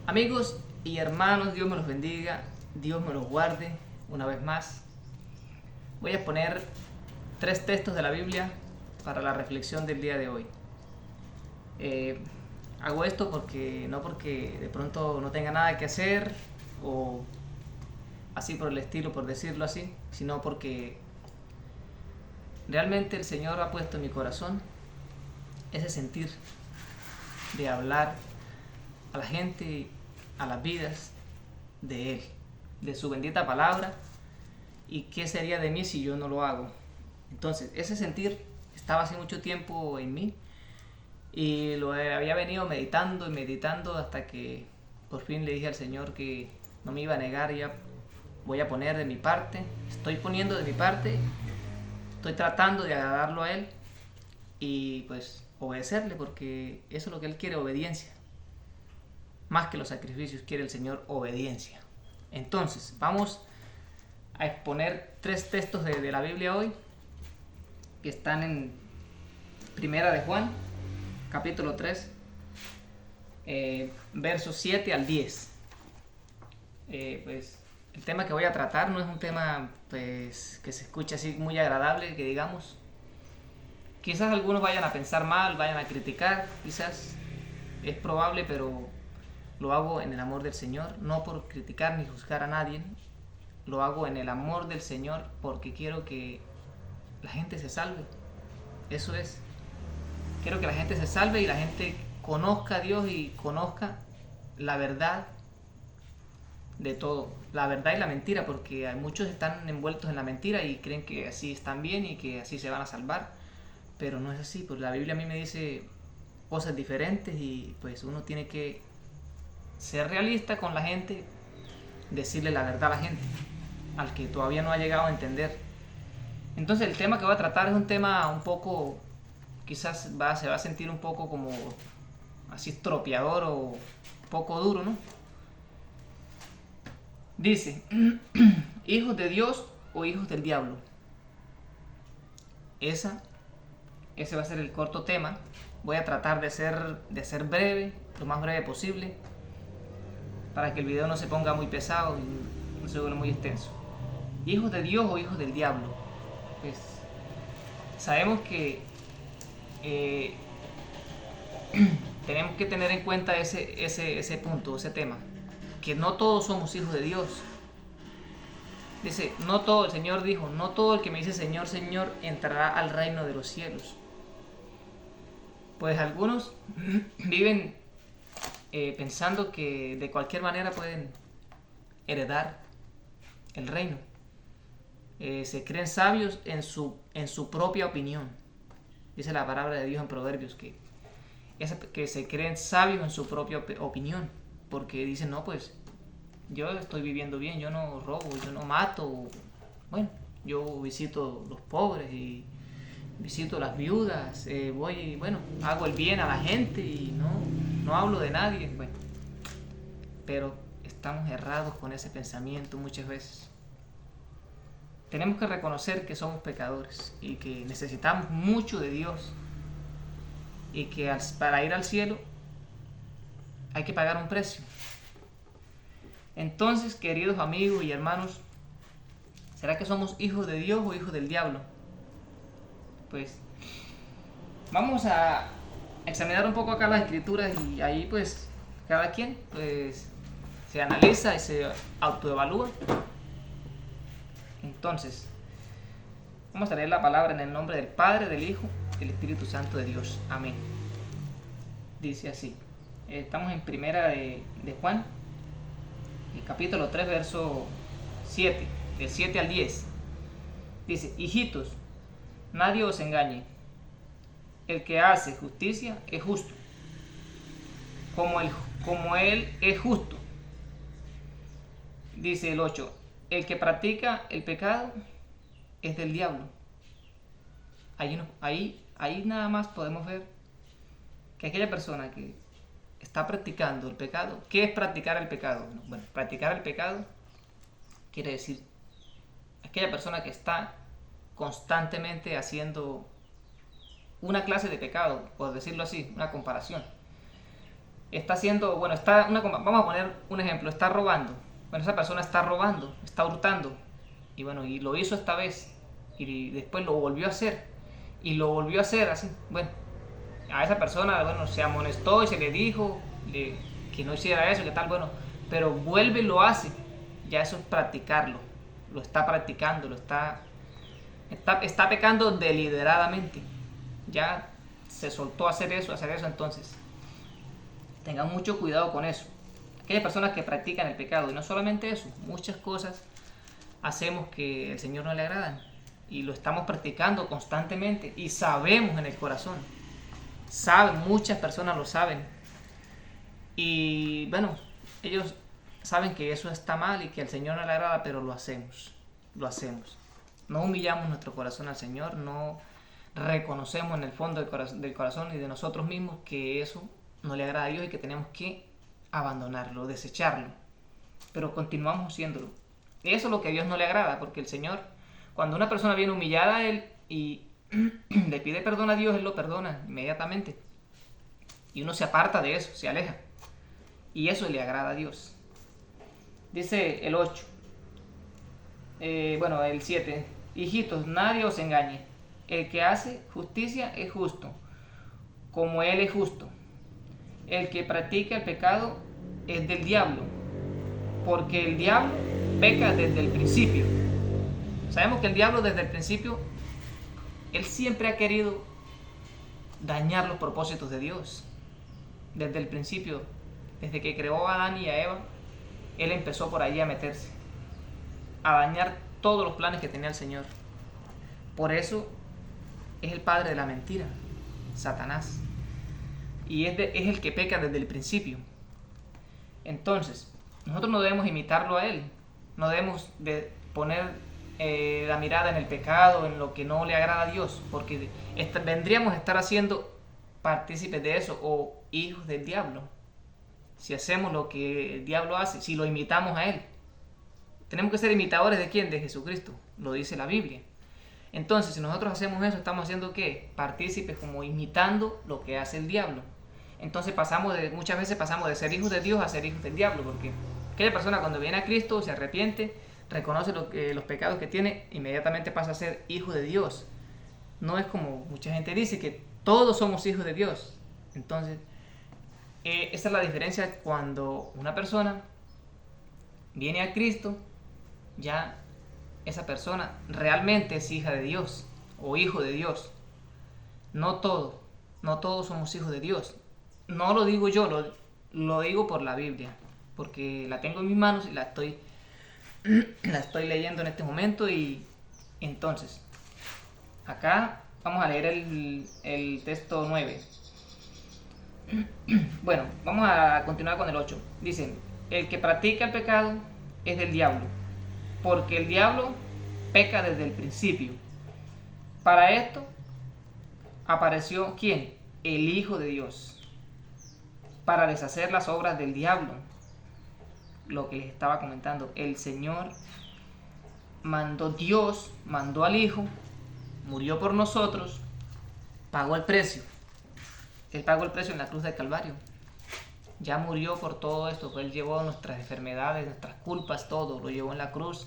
Amigos y hermanos, Dios me los bendiga, Dios me los guarde una vez más. Voy a poner 3 textos de la Biblia para la reflexión del día de hoy. Eh, Hago esto no porque de pronto no tenga nada que hacer o así por el estilo, por decirlo así, sino porque realmente el Señor ha puesto en mi corazón ese sentir de hablar a la gente, a las vidas de Él, de su bendita palabra, y qué sería de mí si yo no lo hago. Entonces, ese sentir estaba hace mucho tiempo en mí y lo había venido meditando y meditando hasta que por fin le dije al Señor que no me iba a negar, ya voy a poner de mi parte, estoy poniendo de mi parte, estoy tratando de agradarlo a Él y pues obedecerle, porque eso es lo que Él quiere, obediencia. Más que los sacrificios quiere el Señor obediencia. Entonces, vamos a exponer 3 textos de la Biblia hoy, que están en Primera de Juan, capítulo 3, versos 7 al 10. Pues el tema que voy a tratar no es un tema pues que se escuche así muy agradable, que digamos. Quizás algunos vayan a pensar mal, vayan a criticar, quizás es probable, pero lo hago en el amor del Señor, no por criticar ni juzgar a nadie. Lo hago en el amor del Señor porque quiero que la gente se salve. Eso es. Quiero que la gente se salve y la gente conozca a Dios y conozca la verdad de todo. La verdad y la mentira, porque muchos están envueltos en la mentira y creen que así están bien y que así se van a salvar. Pero no es así, pues la Biblia a mí me dice cosas diferentes y pues uno tiene que ser realista con la gente, decirle la verdad a la gente, al que todavía no ha llegado a entender. Entonces el tema que voy a tratar es un tema un poco, quizás se va a sentir un poco como así estropeador o un poco duro, ¿no? Dice, hijos de Dios o hijos del diablo. Ese va a ser el corto tema. Voy a tratar de ser breve, lo más breve posible, para que el video no se ponga muy pesado y no se vuelva muy extenso. ¿Hijos de Dios o hijos del diablo? Pues sabemos que tenemos que tener en cuenta ese punto, ese tema, que no todos somos hijos de Dios. Dice, no todo, el Señor dijo, no todo el que me dice Señor, Señor entrará al reino de los cielos. Pues algunos viven pensando que de cualquier manera pueden heredar el reino. Se creen sabios en su propia opinión. Dice la palabra de Dios en Proverbios que se creen sabios en su propia opinión, porque dicen, no, pues yo estoy viviendo bien, yo no robo, yo no mato, bueno, yo visito los pobres y visito las viudas, hago el bien a la gente y no hablo de nadie, bueno, pero estamos errados con ese pensamiento muchas veces. Tenemos que reconocer que somos pecadores y que necesitamos mucho de Dios y que para ir al cielo hay que pagar un precio. Entonces, queridos amigos y hermanos, ¿será que somos hijos de Dios o hijos del diablo? Pues vamos a examinar un poco acá las escrituras y ahí pues cada quien pues se analiza y se autoevalúa. Entonces, vamos a leer la palabra en el nombre del Padre, del Hijo y del Espíritu Santo de Dios. Amén. Dice así. Estamos en Primera de Juan, el capítulo 3, verso 7, del 7 al 10. Dice, hijitos, nadie os engañe. El que hace justicia es justo, como él es justo. Dice el 8, el que practica el pecado es del diablo. Ahí nada más podemos ver que aquella persona que está practicando el pecado, ¿qué es practicar el pecado? Bueno, practicar el pecado quiere decir aquella persona que está constantemente haciendo una clase de pecado, por decirlo así, una comparación. está haciendo, bueno, vamos a poner un ejemplo, está robando. Bueno, esa persona está robando, está hurtando. Y bueno, y lo hizo esta vez. Y después lo volvió a hacer. Y lo volvió a hacer así. Bueno, a esa persona, bueno, se amonestó y se le dijo que no hiciera eso, que tal, bueno. Pero vuelve y lo hace. Ya eso es practicarlo. Lo está practicando, está pecando deliberadamente. Ya se soltó a hacer eso, entonces. Tengan mucho cuidado con eso. Aquellas personas que practican el pecado, y no solamente eso, muchas cosas hacemos que el Señor no le agradan. Y lo estamos practicando constantemente y sabemos en el corazón. Muchas personas lo saben. Y bueno, ellos saben que eso está mal y que al Señor no le agrada, pero lo hacemos. No humillamos nuestro corazón al Señor, no reconocemos en el fondo del corazón y de nosotros mismos que eso no le agrada a Dios y que tenemos que abandonarlo, desecharlo. Pero continuamos haciéndolo. Y eso es lo que a Dios no le agrada, porque el Señor, cuando una persona viene humillada a Él y le pide perdón a Dios, Él lo perdona inmediatamente. Y uno se aparta de eso, se aleja. Y eso le agrada a Dios. Dice el 8. El 7. Hijitos, nadie os engañe. El que hace justicia es justo, como Él es justo. El que practica el pecado es del diablo, porque el diablo peca desde el principio. Sabemos que el diablo desde el principio, él siempre ha querido dañar los propósitos de Dios. Desde el principio, desde que creó a Adán y a Eva, él empezó por allí a meterse, a dañar todos los planes que tenía el Señor. Por eso es el padre de la mentira, Satanás. Y es el que peca desde el principio. Entonces, nosotros no debemos imitarlo a él. No debemos de poner la mirada en el pecado, en lo que no le agrada a Dios, porque vendríamos a estar haciendo partícipes de eso o hijos del diablo. Si hacemos lo que el diablo hace, si lo imitamos a él. Tenemos que ser imitadores de ¿quién? De Jesucristo, lo dice la Biblia. Entonces, si nosotros hacemos eso, estamos haciendo ¿qué? Partícipes, como imitando lo que hace el diablo. Entonces muchas veces pasamos de ser hijos de Dios a ser hijos del diablo, porque aquella persona cuando viene a Cristo se arrepiente, reconoce los pecados que tiene, inmediatamente pasa a ser hijo de Dios. No es como mucha gente dice, que todos somos hijos de Dios. Entonces, esa es la diferencia cuando una persona viene a Cristo, ya esa persona realmente es hija de Dios o hijo de Dios. No todos somos hijos de Dios. No lo digo yo, lo digo por la Biblia, porque la tengo en mis manos y la estoy leyendo en este momento. Y entonces, acá vamos a leer el texto 9. Bueno, vamos a continuar con el 8. Dicen, el que practica el pecado es del diablo, porque el diablo peca desde el principio. Para esto apareció ¿quién? El Hijo de Dios, para deshacer las obras del diablo. Lo que les estaba comentando, el Señor Dios mandó al Hijo, murió por nosotros, pagó el precio. Él pagó el precio en la cruz del Calvario. Ya murió por todo esto, Él llevó nuestras enfermedades, nuestras culpas, todo, lo llevó en la cruz.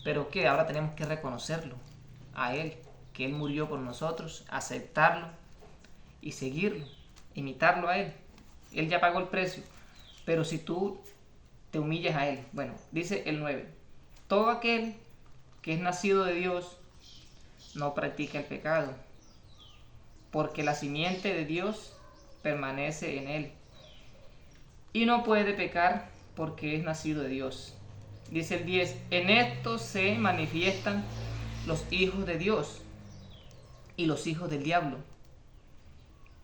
Pero ¿qué? Ahora tenemos que reconocerlo a Él, que Él murió por nosotros, aceptarlo y seguirlo, imitarlo a Él. Él ya pagó el precio. Pero si tú te humillas a Él, bueno, dice el 9, todo aquel que es nacido de Dios no practica el pecado, porque la simiente de Dios permanece en él y no puede pecar porque es nacido de Dios. Dice el 10, en esto se manifiestan los hijos de Dios y los hijos del diablo.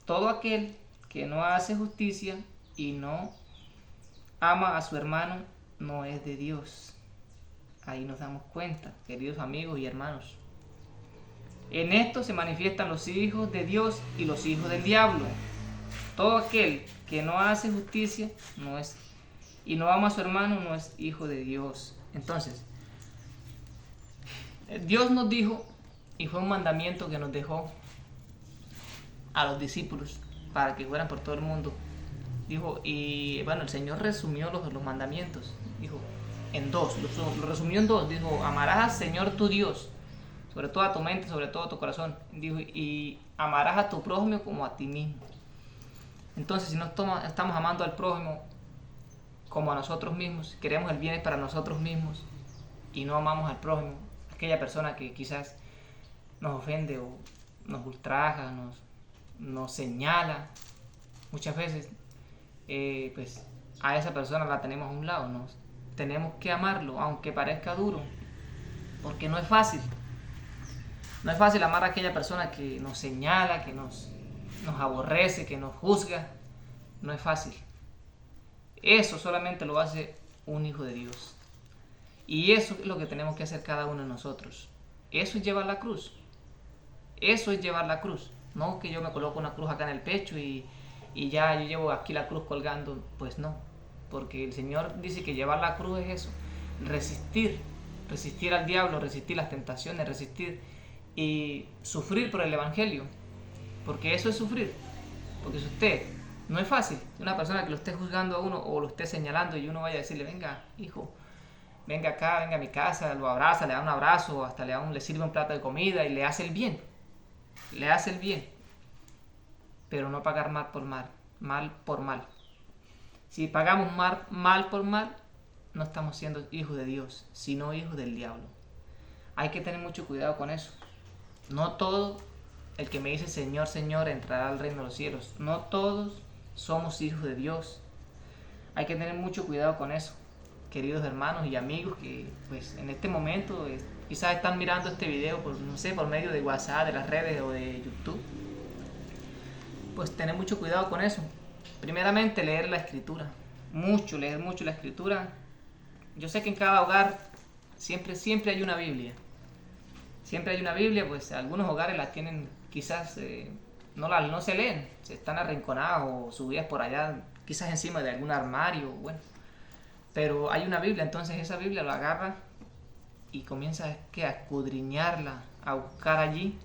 Todo aquel que no hace justicia y no ama a su hermano no es de Dios. Ahí nos damos cuenta, queridos amigos y hermanos. En esto se manifiestan los hijos de Dios y los hijos del diablo. Todo aquel que no hace justicia y no ama a su hermano no es hijo de Dios. Entonces, Dios nos dijo, y fue un mandamiento que nos dejó a los discípulos para que fueran por todo el mundo Dijo, y bueno, el Señor resumió los mandamientos. Dijo, en dos, lo resumió en dos. Dijo, amarás al Señor tu Dios sobre toda tu mente, sobre todo tu corazón. Dijo, y amarás a tu prójimo como a ti mismo. Entonces, si no estamos amando al prójimo como a nosotros mismos, queremos el bien para nosotros mismos y no amamos al prójimo, aquella persona que quizás nos ofende o nos ultraja, nos señala, muchas veces, pues a esa persona la tenemos a un lado. Tenemos que amarlo, aunque parezca duro, porque no es fácil. No es fácil amar a aquella persona que nos señala, que nos aborrece, que nos juzga. No es fácil. Eso solamente lo hace un hijo de Dios. Y eso es lo que tenemos que hacer cada uno de nosotros. Eso es llevar la cruz. Eso es llevar la cruz. No que yo me coloco una cruz acá en el pecho y ya yo llevo aquí la cruz colgando. Pues no. Porque el Señor dice que llevar la cruz es eso. Resistir al diablo, resistir las tentaciones, resistir y sufrir por el Evangelio. Porque eso es sufrir. Porque si usted, no es fácil, una persona que lo esté juzgando a uno o lo esté señalando y uno vaya a decirle, venga, hijo, venga acá, venga a mi casa, lo abraza, le da un abrazo, hasta le sirve un plato de comida y le hace el bien. Le hace el bien. Pero no pagar mal por mal, mal por mal. Si pagamos mal por mal, no estamos siendo hijos de Dios, sino hijos del diablo. Hay que tener mucho cuidado con eso. No todo el que me dice Señor, Señor entrará al reino de los cielos. No todos somos hijos de Dios. Hay que tener mucho cuidado con eso, queridos hermanos y amigos que pues en este momento quizás están mirando este video por medio de WhatsApp, de las redes o de YouTube. Pues tener mucho cuidado con eso. Primeramente leer la escritura. Leer mucho la escritura. Yo sé que en cada hogar siempre hay una Biblia. Siempre hay una Biblia, pues algunos hogares la tienen, quizás no se leen, se están arrinconadas o subidas por allá, quizás encima de algún armario, bueno. Pero hay una Biblia, entonces esa Biblia la agarra y comienza a escudriñarla, a buscar allí,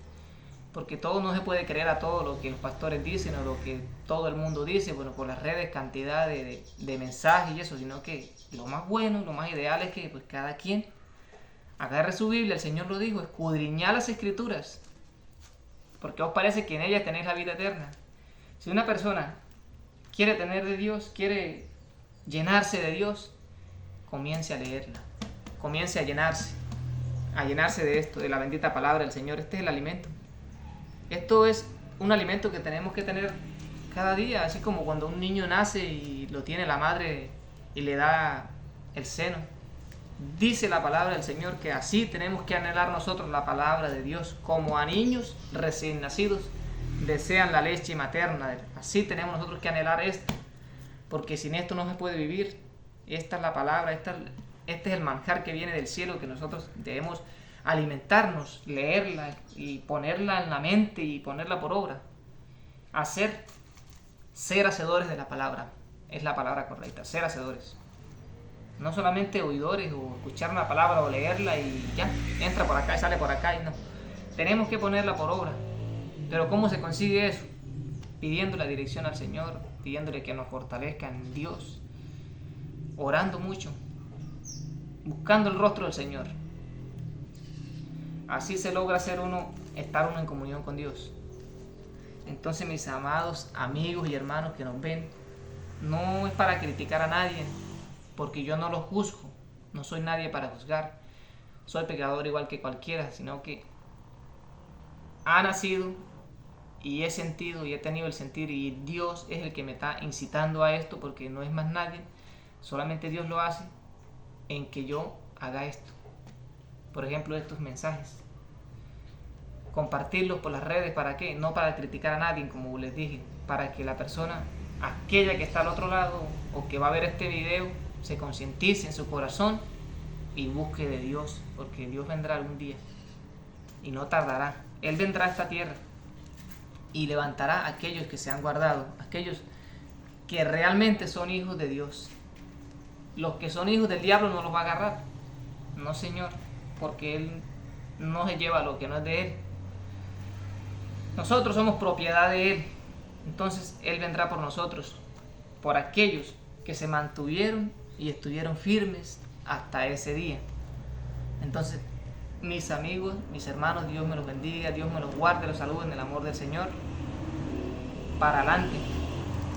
porque todo no se puede creer a todo lo que los pastores dicen o lo que todo el mundo dice, bueno, por las redes, cantidad de mensajes y eso, sino que lo más bueno, lo más ideal es que pues cada quien agarre su Biblia, el Señor lo dijo, escudriñad las Escrituras, porque os parece que en ellas tenéis la vida eterna. Si una persona quiere tener de Dios, quiere llenarse de Dios, comience a leerla, comience a llenarse de esto, de la bendita palabra del Señor. Este es el alimento. Esto es un alimento que tenemos que tener cada día, así como cuando un niño nace y lo tiene la madre y le da el seno. Dice la palabra del Señor que así tenemos que anhelar nosotros la palabra de Dios, como a niños recién nacidos desean la leche materna. Así tenemos nosotros que anhelar esto, porque sin esto no se puede vivir. Esta es la palabra, este es el manjar que viene del cielo, que nosotros debemos alimentarnos, leerla y ponerla en la mente y ponerla por obra. Ser hacedores de la palabra, es la palabra correcta, ser hacedores. No solamente oidores o escuchar una palabra o leerla y ya, entra por acá y sale por acá y no. Tenemos que ponerla por obra. Pero ¿cómo se consigue eso? Pidiendo la dirección al Señor, pidiéndole que nos fortalezca en Dios, orando mucho, buscando el rostro del Señor. Así se logra estar uno en comunión con Dios. Entonces, mis amados amigos y hermanos que nos ven, no es para criticar a nadie, porque yo no los juzgo, no soy nadie para juzgar, soy pecador igual que cualquiera, sino que ha nacido y he sentido y he tenido el sentir, y Dios es el que me está incitando a esto, porque no es más nadie, solamente Dios lo hace, en que yo haga esto. Por ejemplo, estos mensajes, compartirlos por las redes. ¿Para qué? No para criticar a nadie, como les dije, para que la persona, aquella que está al otro lado o que va a ver este video, se concientice en su corazón y busque de Dios, porque Dios vendrá algún día y no tardará. Él vendrá a esta tierra y levantará a aquellos que se han guardado, aquellos que realmente son hijos de Dios. Los que son hijos del diablo no los va a agarrar, no, Señor, porque Él no se lleva lo que no es de Él. Nosotros somos propiedad de Él, entonces Él vendrá por nosotros por aquellos que se mantuvieron y estuvieron firmes hasta ese día. Entonces, mis amigos, mis hermanos, Dios me los bendiga, Dios me los guarde, los salude en el amor del Señor. Para adelante,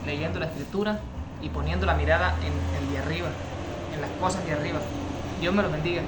leyendo la Escritura y poniendo la mirada en el de arriba, en las cosas de arriba. Dios me los bendiga.